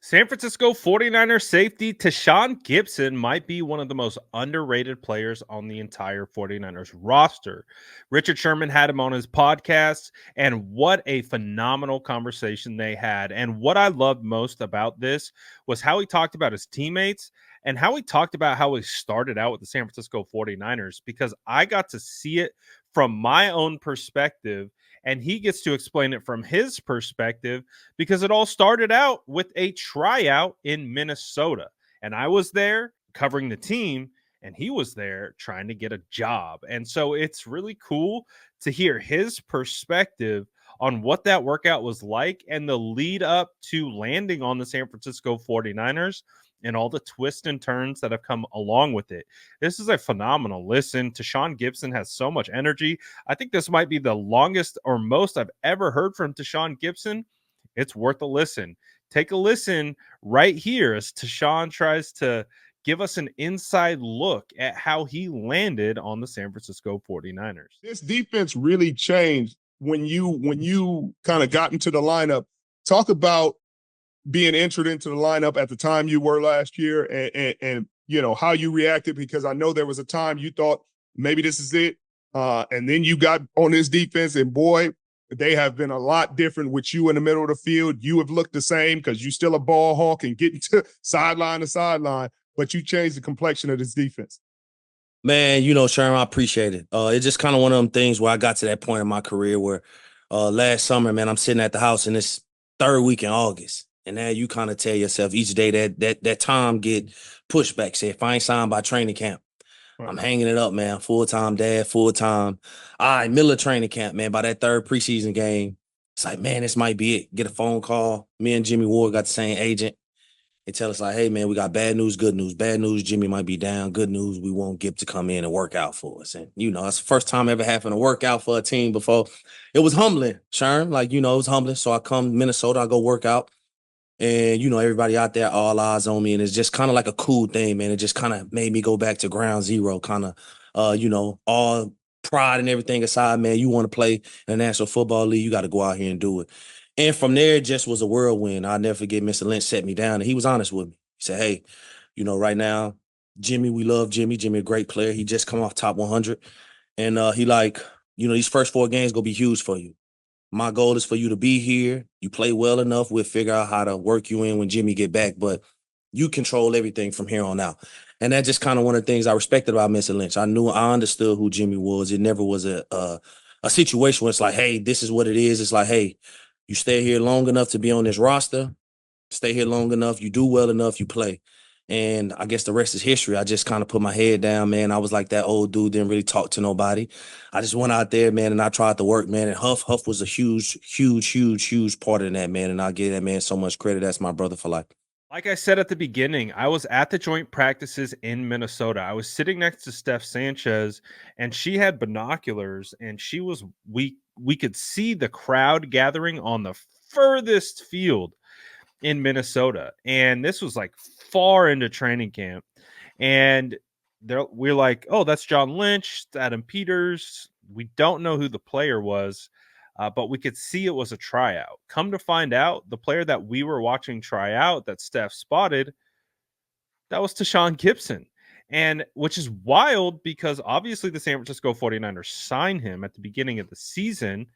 San Francisco 49ers safety Tashaun Gipson might be one of the most underrated players on the entire 49ers roster. Richard Sherman had him on his podcast, and what a phenomenal conversation they had. And what I loved most about this was how he talked about his teammates and how he talked about how he started out with the San Francisco 49ers, because I got to see it from my own perspective, and he gets to explain it from his perspective, because it all started out with a tryout in Minnesota. And I was there covering the team, and he was there trying to get a job. And so it's really cool to hear his perspective on what that workout was like and the lead up to landing on the San Francisco 49ers and all the twists and turns that have come along with it. This is a phenomenal listen. Tashaun Gipson has so much energy. I think this might be the longest or most I've ever heard from Tashaun Gipson. It's worth a listen. Take a listen right here as Tashaun tries to give us an inside look at how he landed on the San Francisco 49ers. This defense really changed when you kind of got into the lineup. Talk about being entered into the lineup at the time you were last year, and you know how you reacted, because I know there was a time you thought maybe this is it, and then you got on this defense, and boy, they have been a lot different with you in the middle of the field. You have looked the same because you still a ball hawk and getting to sideline to sideline, but you changed the complexion of this defense. Man, Sherman, I appreciate it. It's just kind of one of them things where I got to that point in my career where last summer, man, I'm sitting at the house in this third week in August. And now you kind of tell yourself each day that time get pushed back. Say, if I ain't signed by training camp, I'm hanging it up, man. Full-time dad, full-time. All right, middle of training camp, man. By that third preseason game, it's like, man, this might be it. Get a phone call. Me and Jimmy Ward got the same agent. They tell us like, hey, man, we got bad news, good news. Bad news, Jimmy might be down. Good news, we won't get to come in and work out for us. And, it's the first time ever having to work out for a team before. It was humbling, Sherm. Like, it was humbling. So I come to Minnesota, I go work out. And, everybody out there, all eyes on me. And it's just kind of like a cool thing, man. It just kind of made me go back to ground zero, kind of, all pride and everything aside, man. You want to play in the National Football League, you got to go out here and do it. And from there, it just was a whirlwind. I'll never forget Mr. Lynch set me down, and he was honest with me. He said, hey, right now, Jimmy, we love Jimmy. Jimmy, a great player. He just come off top 100. And he like, these first 4 games going to be huge for you. My goal is for you to be here. You play well enough. We'll figure out how to work you in when Jimmy get back. But you control everything from here on out. And that's just kind of one of the things I respected about Mr. Lynch. I understood who Jimmy was. It never was a situation where it's like, hey, this is what it is. It's like, hey, you stay here long enough to be on this roster, stay here long enough, you do well enough, you play. And I guess the rest is history. I just kind of put my head down, man. I was like that old dude, didn't really talk to nobody. I just went out there, man, and I tried to work, man. And Huff was a huge part of that, man. And I give that man so much credit. That's my brother for life. Like I said at the beginning, I was at the joint practices in Minnesota. I was sitting next to Steph Sanchez, and she had binoculars, and we could see the crowd gathering on the furthest field in Minnesota. And this was like far into training camp. And we're like, oh, that's John Lynch, Adam Peters. We don't know who the player was, but we could see it was a tryout. Come to find out, the player that we were watching try out that Steph spotted, that was Tashaun Gipson. And which is wild because obviously the San Francisco 49ers signed him at the beginning of the season.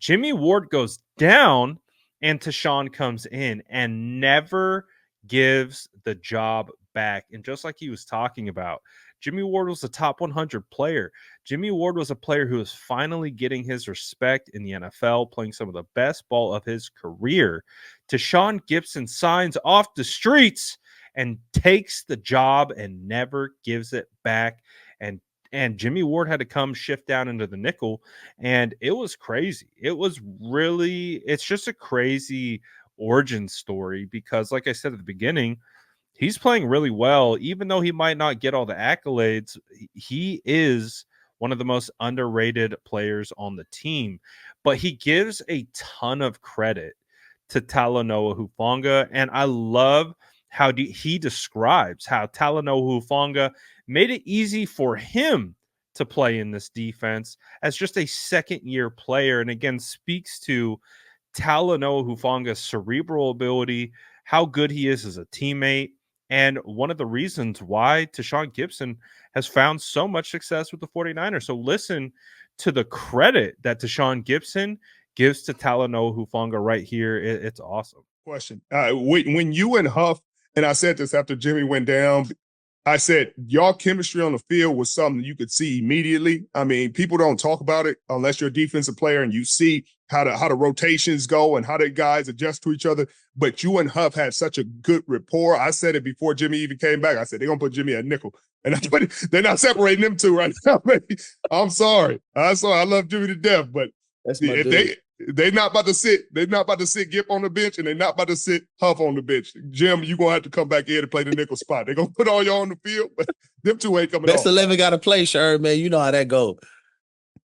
Jimmy Ward goes down and Tashaun comes in and never gives the job back. And just like he was talking about, Jimmy Ward was a top 100 player. Jimmy Ward was a player who was finally getting his respect in the NFL, playing some of the best ball of his career. Tashaun Gipson signs off the streets and takes the job and never gives it back. And Jimmy Ward had to come shift down into the nickel, and it was crazy. It's just a crazy origin story because, like I said at the beginning, he's playing really well. Even though he might not get all the accolades, he is one of the most underrated players on the team. But he gives a ton of credit to Talanoa Hufanga, and I love how he describes how Talanoa Hufanga made it easy for him to play in this defense as just a second-year player, and again speaks to Talanoa Hufanga's cerebral ability, how good he is as a teammate, and one of the reasons why Tashaun Gipson has found so much success with the 49ers. So listen to the credit that Tashaun Gipson gives to Talanoa Hufanga right here. It's awesome. Question. When you and Huff, and I said this after Jimmy went down, I said y'all chemistry on the field was something you could see immediately. I mean, people don't talk about it unless you're a defensive player and you see how the rotations go and how the guys adjust to each other. But you and Huff had such a good rapport. I said it before Jimmy even came back. I said they're gonna put Jimmy at nickel, and they're not separating them two right now. I'm sorry. I love Jimmy to death, but That's my if dude. they're not about to sit. They're not about to sit Gip on the bench, and they're not about to sit Huff on the bench. Jim, you're gonna have to come back here to play the nickel spot. They're gonna put all y'all on the field, but them two ain't coming Best off. 11 got to play, sure, man. You know how that go.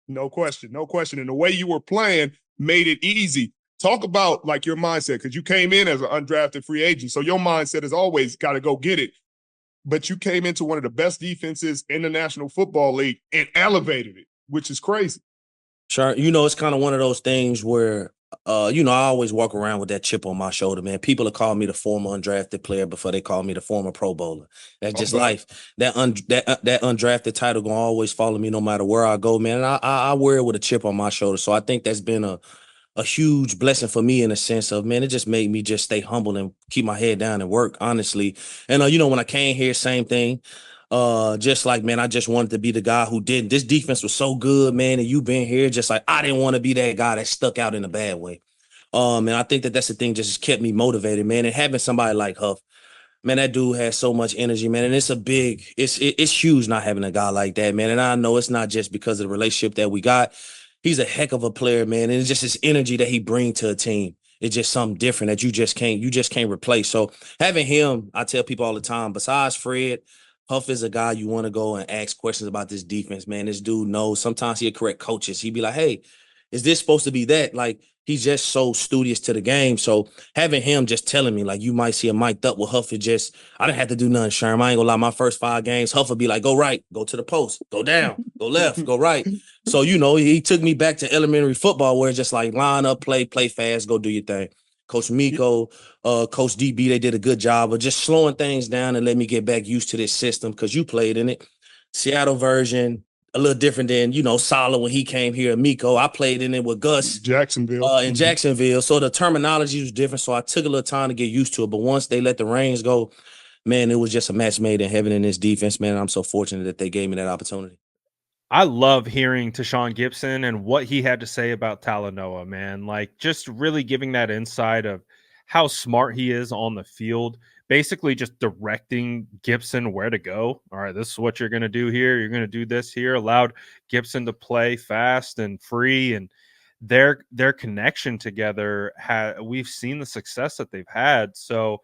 No question, no question. And the way you were playing made it easy. Talk about like your mindset, because you came in as an undrafted free agent, so your mindset is always got to go get it. But you came into one of the best defenses in the National Football League and elevated it, which is crazy. Sure. You know, it's kind of one of those things where, I always walk around with that chip on my shoulder, man. People have called me the former undrafted player before they call me the former Pro Bowler. That's just life. That undrafted title gonna always follow me no matter where I go, man. And I wear it with a chip on my shoulder. So I think that's been a huge blessing for me in a sense of, man, it just made me just stay humble and keep my head down and work, honestly. And, when I came here, same thing. Just like, man, I just wanted to be the guy who did. This defense was so good, man, and you been here, just like I didn't want to be that guy that stuck out in a bad way. And I think that's the thing just kept me motivated, man. And having somebody like Huff, man, that dude has so much energy, man. And it's huge not having a guy like that, man. And I know it's not just because of the relationship that we got. He's a heck of a player, man. And it's just his energy that he brings to a team. It's just something different that you just can't replace. So having him, I tell people all the time, besides Fred, Huff is a guy you want to go and ask questions about this defense, man. This dude knows. Sometimes he'll correct coaches. He'd be like, hey, is this supposed to be that? Like, he's just so studious to the game. So having him just telling me, like, you might see a mic'd up with Huff, I didn't have to do nothing, Sherm. I ain't gonna lie, my first 5 games, Huff would be like, go right, go to the post, go down, go left, go right. So, he took me back to elementary football where it's just like line up, play fast, go do your thing. Coach Miko, Coach DB, they did a good job of just slowing things down and let me get back used to this system because you played in it. Seattle version, a little different than, Sala when he came here. Miko, I played in it with Gus. Jacksonville. In Jacksonville. So the terminology was different. So I took a little time to get used to it. But once they let the reins go, man, it was just a match made in heaven in this defense, man. I'm so fortunate that they gave me that opportunity. I love hearing Tashaun Gipson and what he had to say about Talanoa, man. Like, just really giving that insight of how smart he is on the field, basically just directing Gipson where to go. All right, this is what you're going to do here. You're going to do this here. Allowed Gipson to play fast and free, and their connection together, we've seen the success that they've had. So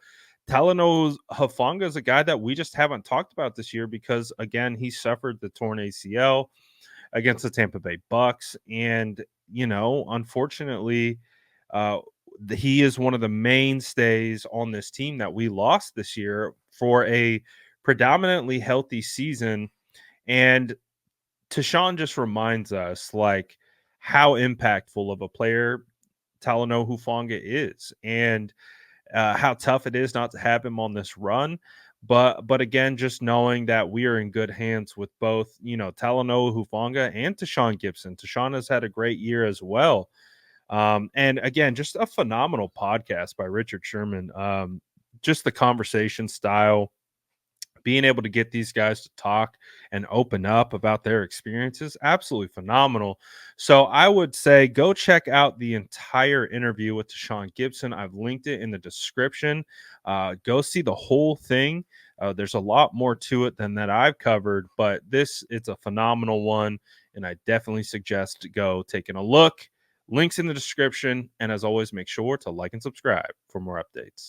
Talanoa Hufanga is a guy that we just haven't talked about this year because, again, he suffered the torn ACL against the Tampa Bay Bucks, and unfortunately, he is one of the mainstays on this team that we lost this year for a predominantly healthy season. And Tashaun just reminds us like how impactful of a player Talanoa Hufanga is, and how tough it is not to have him on this run. But again, just knowing that we are in good hands with both, Talanoa Hufanga and Tashaun Gipson. Tashaun has had a great year as well. And again, just a phenomenal podcast by Richard Sherman. Just the conversation style, being able to get these guys to talk and open up about their experiences, absolutely phenomenal. So I would say go check out the entire interview with Tashaun Gipson. I've linked it in the description. Go see the whole thing. There's a lot more to it than that I've covered, but it's a phenomenal one, and I definitely suggest go taking a look. Links in the description, and as always, make sure to like and subscribe for more updates.